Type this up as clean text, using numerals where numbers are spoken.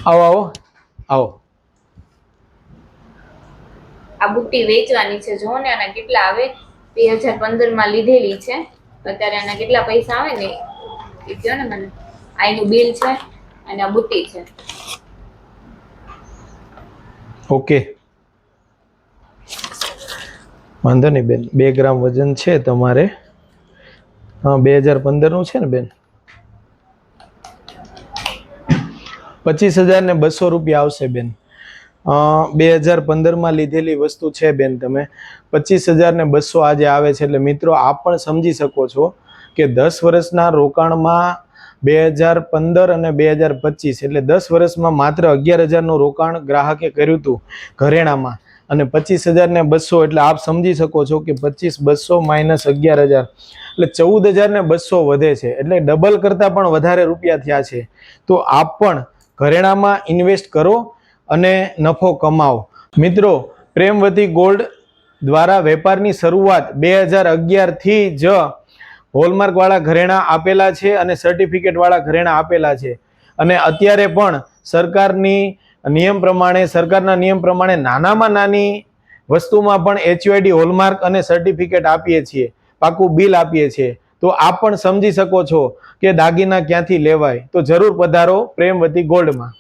આવો આવો આવો. આ બુટ્ટી વેચવાની છે. જો ને આના કેટલા આવે, 2015 માં લીધેલી છે. અત્યારે આના કેટલા પૈસા આવે ને એ કહો ને મને. આનું બિલ છે અને આ બુટ્ટી છે. ઓકે, વાંધો નહીં બેન. 2 ગ્રામ વજન છે તમારે. હા, 2015 નું છે ને બેન. 25,200 રૂપિયા આવશે બેન. 2015 માં લીધેલી વસ્તુ છે બેન. તમે 25,200 આજે આવે છે. એટલે મિત્રો આપ પણ સમજી શકો છો કે 10 વર્ષના રોકાણમાં 2015 અને 2025 એટલે 10 વર્ષમાં માત્ર 11,000 નું રોકાણ ગ્રાહકે કર્યું હતું ઘરેણામાં, અને 25,200 એટલે આપ સમજી શકો છો કે 25,200 માઇનસ 11,000 એટલે 14,200 વધે છે. એટલે ડબલ કરતા પણ વધારે રૂપિયા થયા છે. તો આપ પણ ઘરેણામાં ઇન્વેસ્ટ કરો અને નફો કમાઓ. મિત્રો, પ્રેમવતી ગોલ્ડ દ્વારા વેપારની શરૂઆત 2011 થી જ હોલમાર્ક વાળા ઘરેણા આપેલા છે અને સર્ટિફિકેટ વાળા ઘરેણા આપેલા છે. અને અત્યારે પણ સરકારના નિયમ પ્રમાણે નાનામાં નાની વસ્તુમાં પણ HUID હોલમાર્ક અને સર્ટિફિકેટ આપીએ છીએ, પાકું બિલ આપીએ છીએ. તો આપ પણ સમજી શકો છો કે દાગીના ક્યાંથી લેવાય. તો જરૂર પધારો પ્રેમવતી ગોલ્ડમાં.